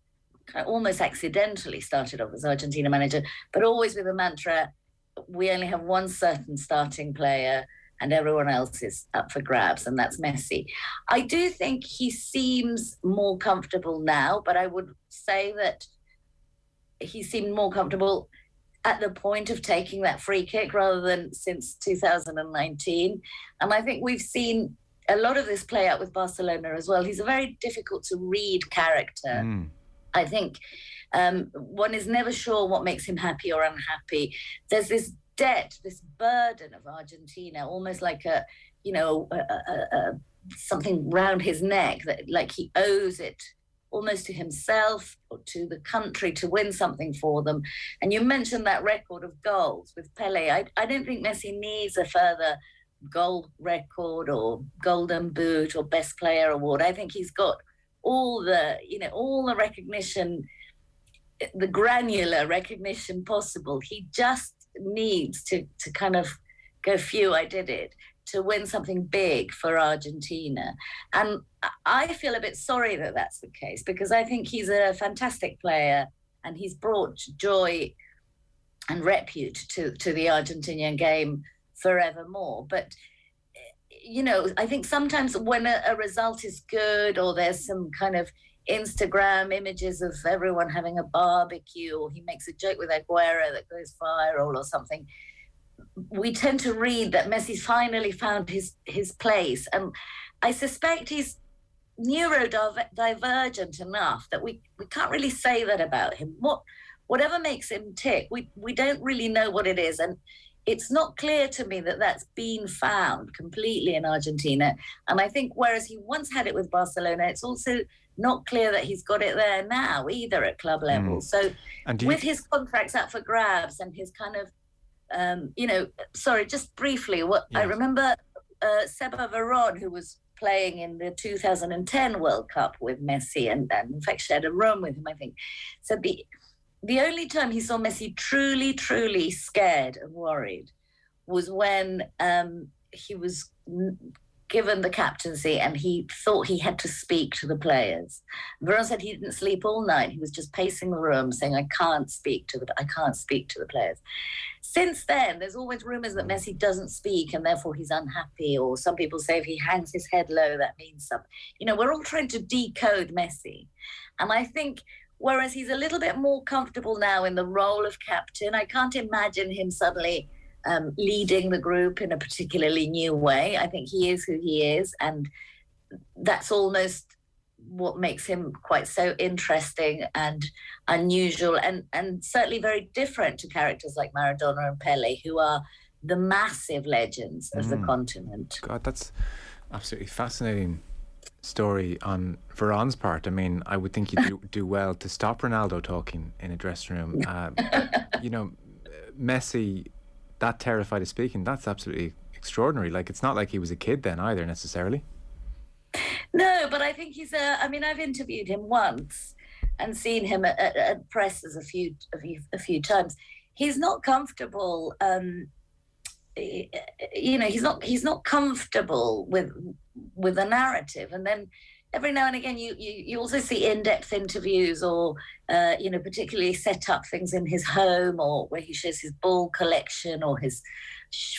almost accidentally started off as Argentina manager, but always with the mantra, we only have one certain starting player and everyone else is up for grabs, and that's Messi. I do think he seems more comfortable now, but I would say that he seemed more comfortable at the point of taking that free kick rather than since 2019. And I think we've seen a lot of this play out with Barcelona as well. He's a very difficult to read character. I think one is never sure what makes him happy or unhappy. There's this debt, this burden of Argentina, almost like a something round his neck, that like he owes it almost to himself or to the country to win something for them. And you mentioned that record of goals with Pele. I don't think Messi needs a further goal record or golden boot or best player award. I think he's got all the recognition, the granular recognition possible. He just needs to kind of go, phew, I did it, to win something big for Argentina. And I feel a bit sorry that that's the case, because I think he's a fantastic player and he's brought joy and repute to the Argentinian game forevermore. But I think sometimes when a result is good, or there's some kind of Instagram images of everyone having a barbecue, or he makes a joke with Aguero that goes viral or something, we tend to read that Messi's finally found his place, and I suspect he's neurodivergent enough that we can't really say that about him. Whatever makes him tick, we don't really know what it is, and it's not clear to me that that's been found completely in Argentina. And I think whereas he once had it with Barcelona, it's also not clear that he's got it there now either at club level. So with his contracts up for grabs and his kind of sorry, just briefly, I remember Seba Veron, who was playing in the 2010 World Cup with Messi and in fact shared a room with him, I think, said the only time he saw Messi truly, truly scared and worried was when he was given the captaincy and he thought he had to speak to the players. Veron said he didn't sleep all night. He was just pacing the room saying, I can't speak to the players. Since then, there's always rumours that Messi doesn't speak and therefore he's unhappy, or some people say if he hangs his head low, that means something. We're all trying to decode Messi. And I think whereas he's a little bit more comfortable now in the role of captain, I can't imagine him suddenly leading the group in a particularly new way. I think he is who he is, and that's almost what makes him quite so interesting and unusual, and certainly very different to characters like Maradona and Pele, who are the massive legends of the continent. God, that's absolutely fascinating story on Veron's part. I mean, I would think you do well to stop Ronaldo talking in a dressing room. Messi, that terrified of speaking, that's absolutely extraordinary. Like, it's not like he was a kid then either necessarily. No, but I think he's I've interviewed him once and seen him at presses a few times. He's not comfortable. He's not comfortable with a narrative. And then every now and again, you also see in-depth interviews or particularly set up things in his home, or where he shows his ball collection or his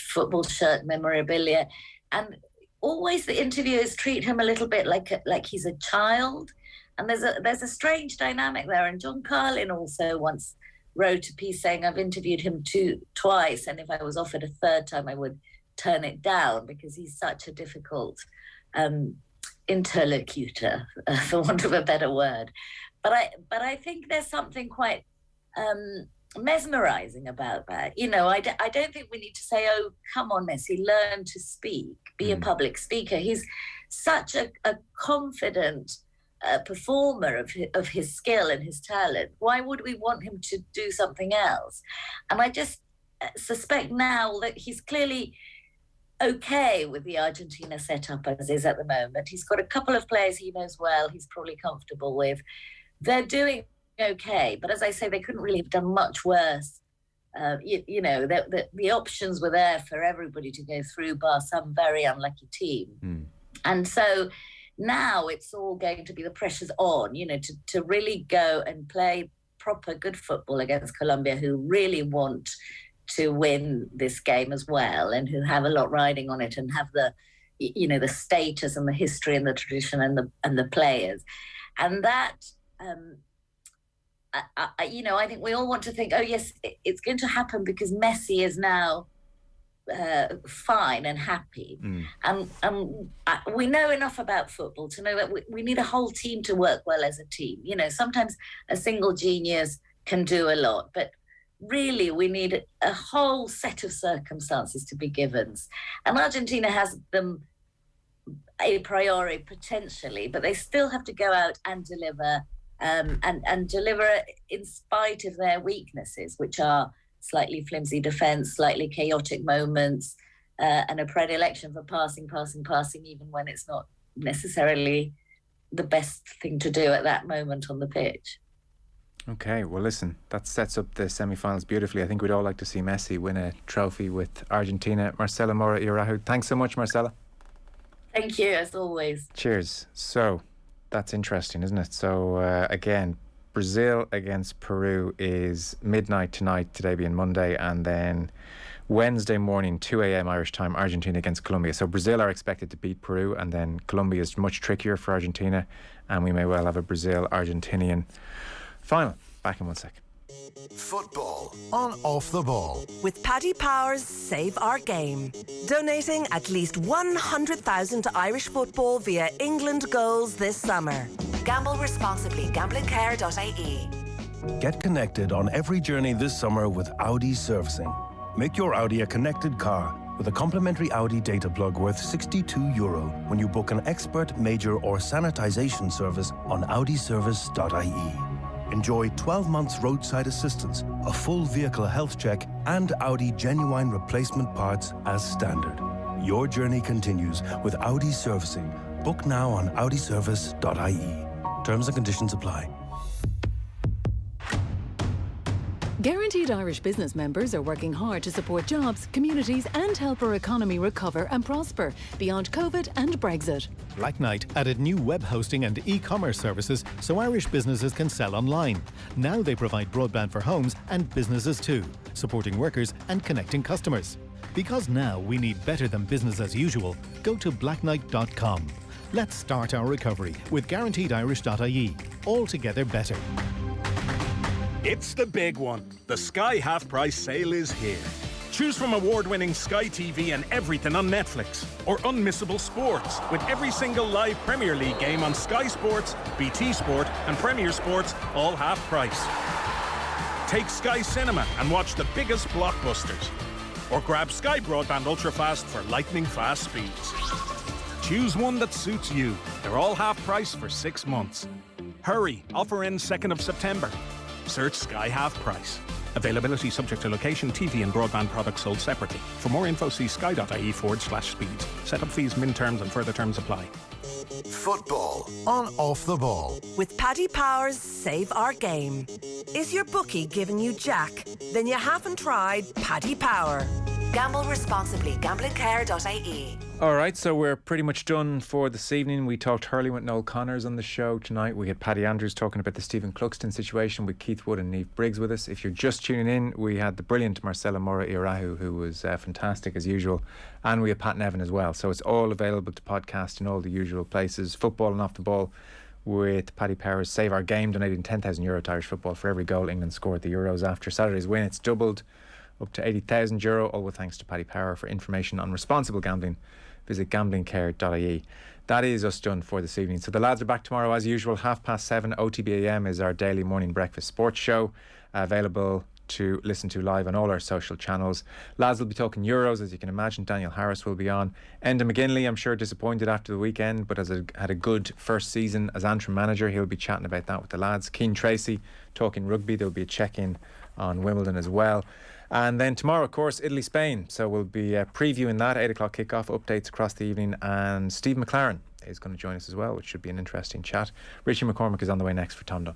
football shirt memorabilia, and always the interviewers treat him a little bit like he's a child, and there's a strange dynamic there. And John Carlin also once wrote a piece saying, I've interviewed him twice, and if I was offered a third time, I would turn it down because he's such a difficult interlocutor, for want of a better word. But I think there's something quite mesmerizing about that. I don't think we need to say, oh, come on, Messi, learn to speak, be a public speaker. He's such a confident performer of his skill and his talent. Why would we want him to do something else? And I just suspect now that he's clearly okay with the Argentina setup as is at the moment. He's got a couple of players he knows well, he's probably comfortable with. They're doing okay, but as I say, they couldn't really have done much worse. The options were there for everybody to go through, bar some very unlucky team. And so now it's all going to be, the pressure's on, to really go and play proper good football against Colombia, who really want to win this game as well, and who have a lot riding on it, and have the status and the history and the tradition and the players. And that, I think we all want to think, oh yes, it's going to happen because Messi is now fine and happy. And we know enough about football to know that we need a whole team to work well as a team. Sometimes a single genius can do a lot, but really we need a whole set of circumstances to be givens. And Argentina has them a priori potentially, but they still have to go out and deliver, and deliver in spite of their weaknesses, which are slightly flimsy defence, slightly chaotic moments, and a predilection for passing, even when it's not necessarily the best thing to do at that moment on the pitch. Okay, well listen, that sets up the semi-finals beautifully. I think we'd all like to see Messi win a trophy with Argentina. Marcela, Mora, Araujo, thanks so much, Marcela. Thank you, as always. Cheers. So, that's interesting, isn't it? So, again, Brazil against Peru is midnight tonight, today being Monday, and then Wednesday morning, 2 a.m. Irish time, Argentina against Colombia. So Brazil are expected to beat Peru, and then Colombia is much trickier for Argentina, and we may well have a Brazil-Argentinian final. Back in 1 sec. Football on Off the Ball. With Paddy Power's Save Our Game. Donating at least 100,000 to Irish football via England goals this summer. Gamble responsibly. Gamblingcare.ie. Get connected on every journey this summer with Audi Servicing. Make your Audi a connected car with a complimentary Audi data plug worth €62 when you book an expert, major or sanitisation service on audiservice.ie. Enjoy 12 months roadside assistance, a full vehicle health check and Audi genuine replacement parts as standard. Your journey continues with Audi Servicing. Book now on audiservice.ie. Terms and conditions apply. Guaranteed Irish business members are working hard to support jobs, communities and help our economy recover and prosper beyond COVID and Brexit. Black Knight added new web hosting and e-commerce services so Irish businesses can sell online. Now they provide broadband for homes and businesses too, supporting workers and connecting customers. Because now we need better than business as usual, go to blackknight.com. Let's start our recovery with guaranteedirish.ie. Altogether better. It's the big one. The Sky Half Price sale is here. Choose from award-winning Sky TV and everything on Netflix, or unmissable sports with every single live Premier League game on Sky Sports, BT Sport and Premier Sports, all half price. Take Sky Cinema and watch the biggest blockbusters, or grab Sky Broadband Ultra Fast for lightning fast speeds. Choose one that suits you. They're all half price for 6 months. Hurry, offer ends 2nd of September. Search Sky Half Price. Availability subject to location, TV and broadband products sold separately. For more info, see sky.ie/speeds. Setup fees, min terms and further terms apply. Football on Off the Ball. With Paddy Power's Save Our Game. Is your bookie giving you jack? Then you haven't tried Paddy Power. Gamble responsibly. Gamblingcare.ie. All right, so we're pretty much done for this evening. We talked hurling with Noel Connors on the show tonight. We had Paddy Andrews talking about the Stephen Cluxton situation with Keith Wood and Niamh Briggs with us. If you're just tuning in, we had the brilliant Marcela Mora Araujo, who was fantastic as usual, and we had Pat Nevin as well. So it's all available to podcast in all the usual places. Football and Off the Ball with Paddy Power's Save Our Game, donating €10,000 to Irish football for every goal England scored at the Euros. After Saturday's win, it's doubled up to €80,000, all with thanks to Paddy Power. For information on responsible gambling, visit gamblingcare.ie. That is us done for this evening. So the lads are back tomorrow as usual, 7:30. OTB AM is our daily morning breakfast sports show, available to listen to live on all our social channels. Lads will be talking Euros, as you can imagine. Daniel Harris will be on. Enda McGinley, I'm sure disappointed after the weekend, but had a good first season as Antrim manager. He'll be chatting about that with the lads. Keane Tracy talking rugby. There'll be a check-in on Wimbledon as well. And then tomorrow, of course, Italy-Spain. So we'll be previewing that, 8 o'clock kickoff, updates across the evening. And Steve McLaren is going to join us as well, which should be an interesting chat. Richie McCormick is on the way next for Tom Dunn.